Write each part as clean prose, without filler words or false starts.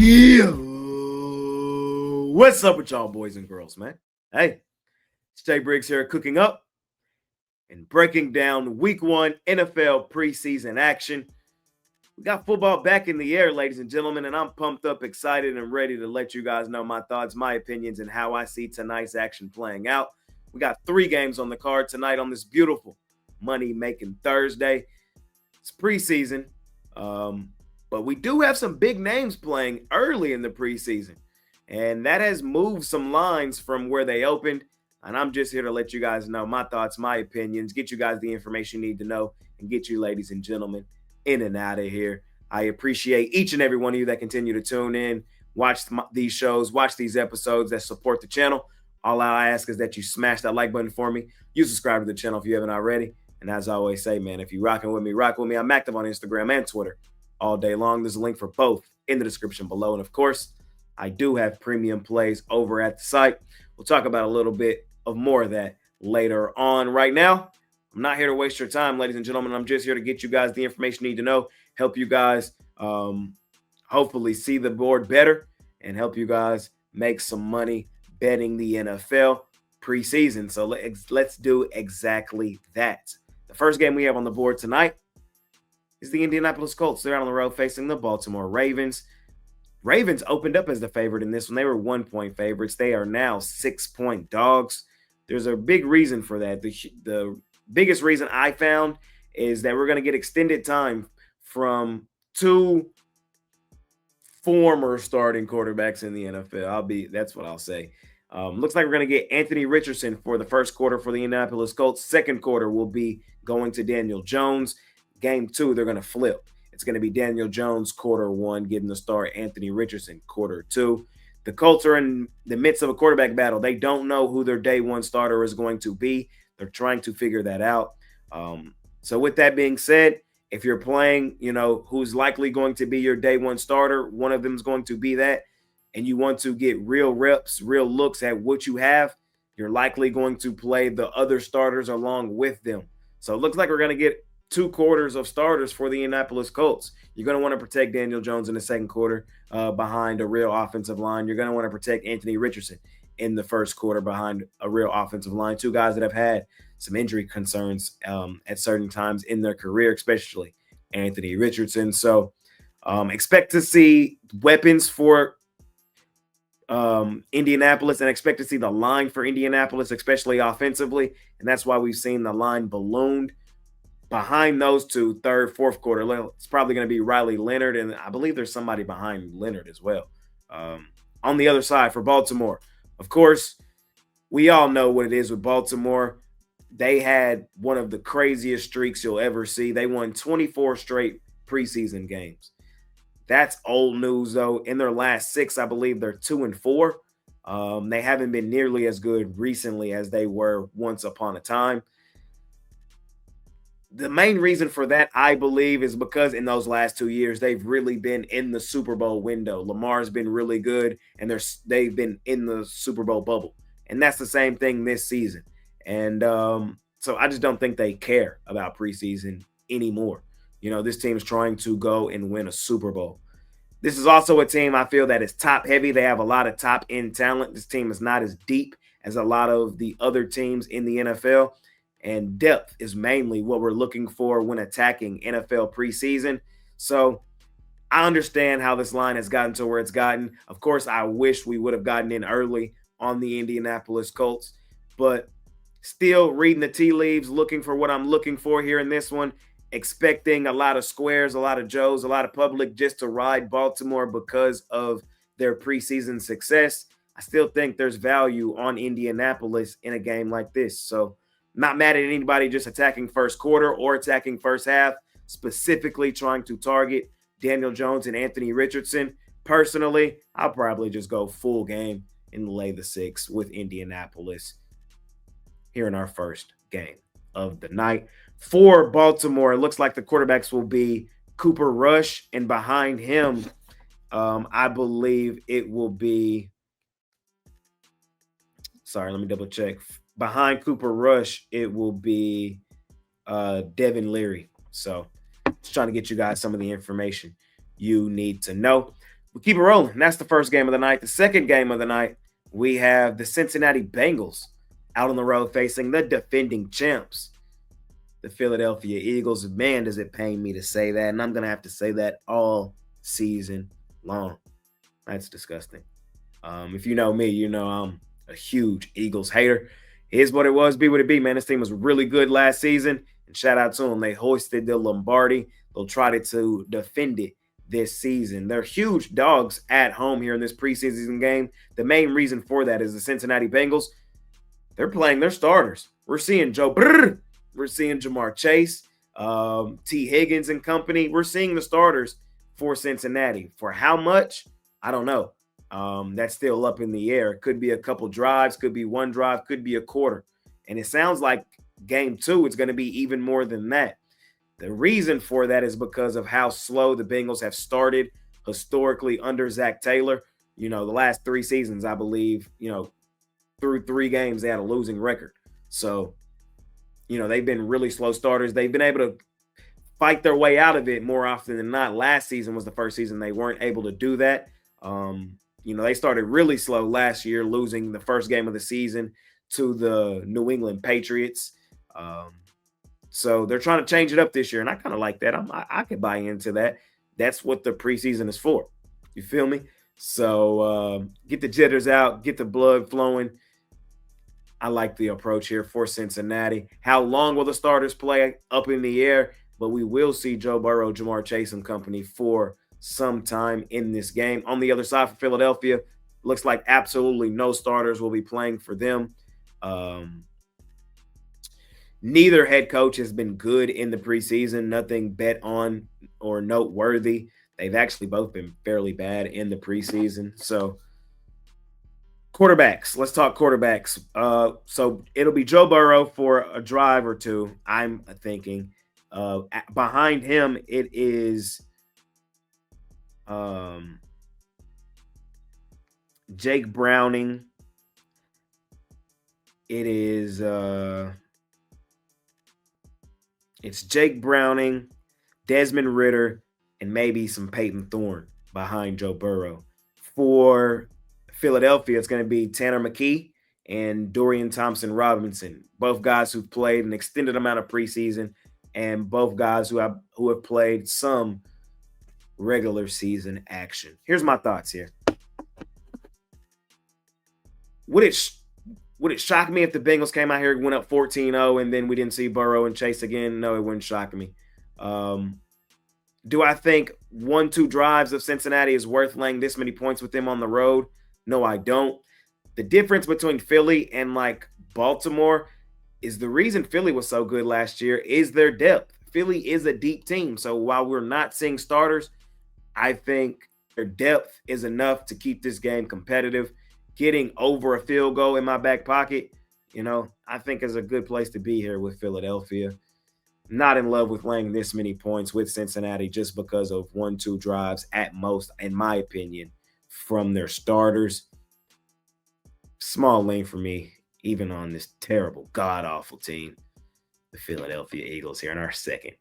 Yeah. What's up with y'all boys and girls, man? Hey, it's Jay Briggs here cooking up and breaking down week 1 NFL preseason action. We got football back in the air, ladies and gentlemen, and I'm pumped up, excited, and ready to let you guys know my thoughts, my opinions, and how I see tonight's action playing out. We got 3 games on the card tonight on this beautiful money-making Thursday. It's preseason, but we do have some big names playing early in the preseason, and that has moved some lines from where they opened. And I'm just here to let you guys know my thoughts, my opinions, get you guys the information you need to know, and get you, ladies and gentlemen, in and out of here. I appreciate each and every one of you that continue to tune in, watch these shows, watch these episodes, that support the channel. All I ask is that you smash that like button for me. You subscribe to the channel if you haven't already. And as I always say, man, if you're rocking with me, rock with me. I'm active on Instagram and Twitter all day long. There's a link for both in the description below. And of course, I do have premium plays over at the site. We'll talk about a little bit of more of that later on. Right now, I'm not here to waste your time, ladies and gentlemen. I'm just here to get you guys the information you need to know, help you guys hopefully see the board better, and help you guys make some money betting the NFL preseason. So let's do exactly that. The first game we have on the board tonight is the Indianapolis Colts. They're out on the road facing the Baltimore Ravens. Ravens opened up as the favorite in this one. They were 1-point favorites. They are now 6-point dogs. There's a big reason for that. The biggest reason I found is that we're going to get extended time from 2 former starting quarterbacks in the NFL. That's what I'll say. Looks like we're going to get Anthony Richardson for the first quarter for the Indianapolis Colts. Second quarter will be going to Daniel Jones. Game 2, they're going to flip. It's going to be Daniel Jones quarter 1 getting the start, Anthony Richardson quarter 2. The Colts are in the midst of a quarterback battle. They don't know who their day 1 starter is going to be. They're trying to figure that out. So with that being said, if you're playing, who's likely going to be your day 1 starter, one of them is going to be that, and you want to get real reps, real looks at what you have, you're likely going to play the other starters along with them. So it looks like we're going to get 2 quarters of starters for the Indianapolis Colts. You're going to want to protect Daniel Jones in the second quarter behind a real offensive line. You're going to want to protect Anthony Richardson in the first quarter behind a real offensive line. 2 guys that have had some injury concerns at certain times in their career, especially Anthony Richardson. So expect to see weapons for Indianapolis, and expect to see the line for Indianapolis, especially offensively. And that's why we've seen the line ballooned. Behind those 2, third, fourth quarter, it's probably going to be Riley Leonard, and I believe there's somebody behind Leonard as well. On the other side for Baltimore, of course, we all know what it is with Baltimore. They had one of the craziest streaks you'll ever see. They won 24 straight preseason games. That's old news, though. In their last 6, I believe they're 2-4. They haven't been nearly as good recently as they were once upon a time. The main reason for that, I believe, is because in those last 2 years, they've really been in the Super Bowl window. Lamar's been really good, and they've been in the Super Bowl bubble. And that's the same thing this season. And so I just don't think they care about preseason anymore. This team's trying to go and win a Super Bowl. This is also a team I feel that is top heavy. They have a lot of top end talent. This team is not as deep as a lot of the other teams in the NFL. And depth is mainly what we're looking for when attacking NFL preseason. So I understand how this line has gotten to where it's gotten. Of course, I wish we would have gotten in early on the Indianapolis Colts, but still reading the tea leaves, looking for what I'm looking for here in this one, expecting a lot of squares, a lot of Joes, a lot of public just to ride Baltimore because of their preseason success. I still think there's value on Indianapolis in a game like this. So not mad at anybody just attacking first quarter or attacking first half, specifically trying to target Daniel Jones and Anthony Richardson. Personally, I'll probably just go full game and lay the 6 with Indianapolis here in our first game of the night. For Baltimore, it looks like the quarterbacks will be Cooper Rush, and behind him, I believe it will be – sorry, let me double check. Behind Cooper Rush, it will be Devin Leary. So just trying to get you guys some of the information you need to know. We keep it rolling. That's the first game of the night. The second game of the night, we have the Cincinnati Bengals out on the road facing the defending champs, the Philadelphia Eagles. Man, does it pain me to say that. And I'm going to have to say that all season long. That's disgusting. If you know me, you know I'm a huge Eagles hater. Here's what it was, be what it be, man. This team was really good last season. And shout out to them. They hoisted the Lombardi. They'll try to defend it this season. They're huge dogs at home here in this preseason game. The main reason for that is the Cincinnati Bengals. They're playing their starters. We're seeing Joe Burr. We're seeing Jamar Chase, T. Higgins and company. We're seeing the starters for Cincinnati. For how much? I don't know. That's still up in the air. It could be a couple drives, could be one drive, could be a quarter. And it sounds like game 2, it's going to be even more than that. The reason for that is because of how slow the Bengals have started historically under Zach Taylor. You know, the last 3 seasons, I believe, through 3 games, they had a losing record. So, they've been really slow starters. They've been able to fight their way out of it more often than not. Last season was the first season they weren't able to do that. They started really slow last year, losing the first game of the season to the New England Patriots. So they're trying to change it up this year, and I kind of like that. I could buy into that. That's what the preseason is for. You feel me? So get the jitters out, get the blood flowing. I like the approach here for Cincinnati. How long will the starters play? Up in the air, but we will see Joe Burrow, Jamar Chase, and company for some time in this game. On the other side for Philadelphia, looks like absolutely no starters will be playing for them. Neither head coach has been good in the preseason. Nothing bet on or noteworthy. They've actually both been fairly bad in the preseason. So quarterbacks. Let's talk quarterbacks. So it'll be Joe Burrow for a drive or 2, I'm thinking. Behind him, it is Jake Browning. It's Jake Browning, Desmond Ridder, and maybe some Peyton Thorne behind Joe Burrow. For Philadelphia, it's going to be Tanner McKee and Dorian Thompson-Robinson, both guys who've played an extended amount of preseason and both guys who have played some regular season action. Here's my thoughts here. Would it shock me if the Bengals came out here and went up 14-0 and then we didn't see Burrow and Chase again? No, it wouldn't shock me. Do I think 1-2 drives of Cincinnati is worth laying this many points with them on the road? No, I don't. The difference between Philly and Baltimore is the reason Philly was so good last year is their depth. Philly is a deep team. So while we're not seeing starters, I think their depth is enough to keep this game competitive. Getting over a field goal in my back pocket, I think is a good place to be here with Philadelphia. Not in love with laying this many points with Cincinnati just because of 1-2 drives at most, in my opinion, from their starters. Small lane for me, even on this terrible, god-awful team, the Philadelphia Eagles here in our second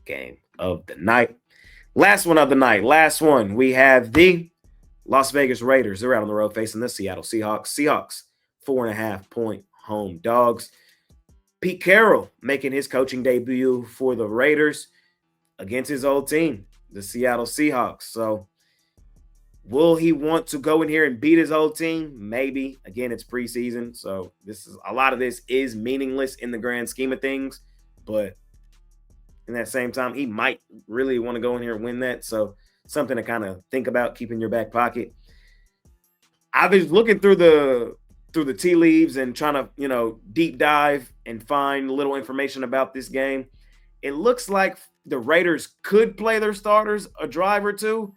game of the night. Last one of the night. Last one. We have the Las Vegas Raiders. They're out on the road facing the Seattle Seahawks. Seahawks, 4.5-point home dogs. Pete Carroll making his coaching debut for the Raiders against his old team, the Seattle Seahawks. So will he want to go in here and beat his old team? Maybe. Again, it's preseason, so a lot of this is meaningless in the grand scheme of things. But in that same time, he might really want to go in here and win that. So something to kind of think about, keep in your back pocket. I was looking through the tea leaves and trying to, deep dive and find little information about this game. It looks like the Raiders could play their starters a drive or 2,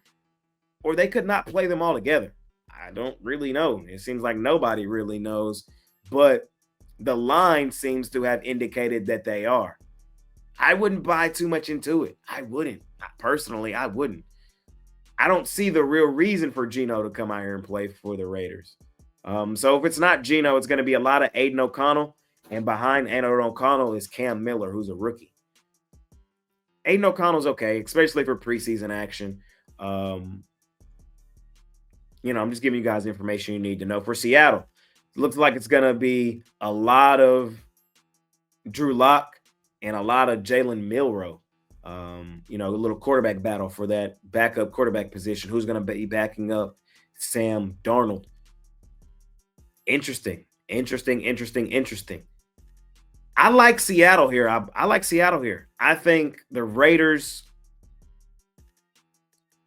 or they could not play them all together. I don't really know. It seems like nobody really knows, but the line seems to have indicated that they are. I wouldn't buy too much into it. I wouldn't. Personally, I wouldn't. I don't see the real reason for Geno to come out here and play for the Raiders. So if it's not Geno, it's going to be a lot of Aiden O'Connell. And behind Aiden O'Connell is Cam Miller, who's a rookie. Aiden O'Connell's okay, especially for preseason action. I'm just giving you guys the information you need to know. For Seattle, it looks like it's going to be a lot of Drew Lock and a lot of Jalen Milroe. A little quarterback battle for that backup quarterback position. Who's going to be backing up Sam Darnold? Interesting. I like Seattle here. I like Seattle here. I think the Raiders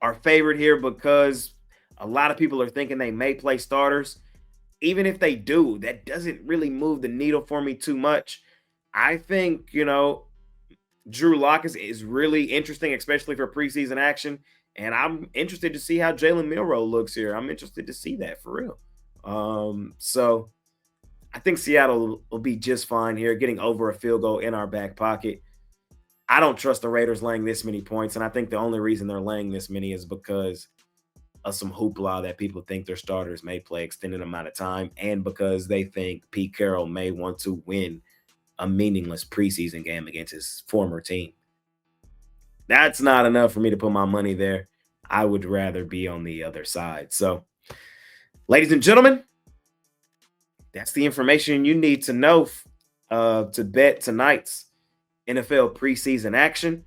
are favored here because a lot of people are thinking they may play starters. Even if they do, that doesn't really move the needle for me too much. I think, Drew Lock is really interesting, especially for preseason action. And I'm interested to see how Jalen Milroe looks here. I'm interested to see that for real. So I think Seattle will be just fine here, getting over a field goal in our back pocket. I don't trust the Raiders laying this many points, and I think the only reason they're laying this many is because of some hoopla that people think their starters may play extended amount of time, and because they think Pete Carroll may want to win a meaningless preseason game against his former team. That's not enough for me to put my money there. I would rather be on the other side. So, ladies and gentlemen, that's the information you need to know to bet tonight's NFL preseason action.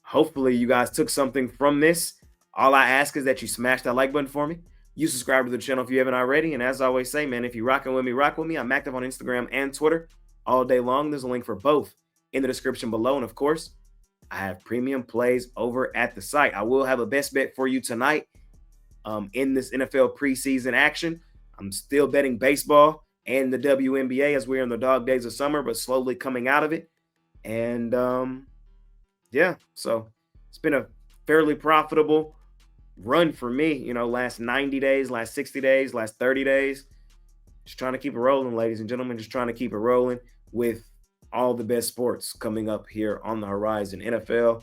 Hopefully, you guys took something from this. All I ask is that you smash that like button for me. You subscribe to the channel if you haven't already. And as I always say, man, if you're rocking with me, rock with me. I'm active on Instagram and Twitter all day long. There's a link for both in the description below. And of course, I have premium plays over at the site. I will have a best bet for you tonight in this NFL preseason action. I'm still betting baseball and the WNBA as we're in the dog days of summer, but slowly coming out of it. And so it's been a fairly profitable run for me, last 90 days, last 60 days, last 30 days. Just trying to keep it rolling, ladies and gentlemen. Just trying to keep it rolling with all the best sports coming up here on the horizon. NFL,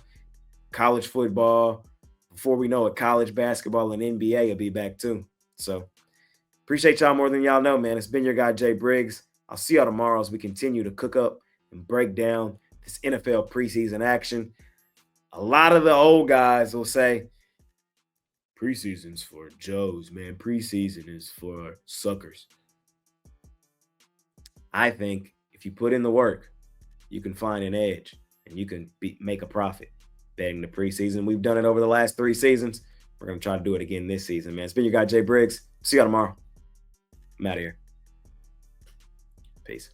college football. Before we know it, college basketball and NBA will be back too. So appreciate y'all more than y'all know, man. It's been your guy, Jay Briggs. I'll see y'all tomorrow as we continue to cook up and break down this NFL preseason action. A lot of the old guys will say, preseason's for Joes, man. Preseason is for suckers. I think if you put in the work, you can find an edge and you can make a profit betting the preseason. We've done it over the last 3 seasons. We're going to try to do it again this season, man. It's been your guy, Jay Briggs. See y'all tomorrow. I'm out of here. Peace.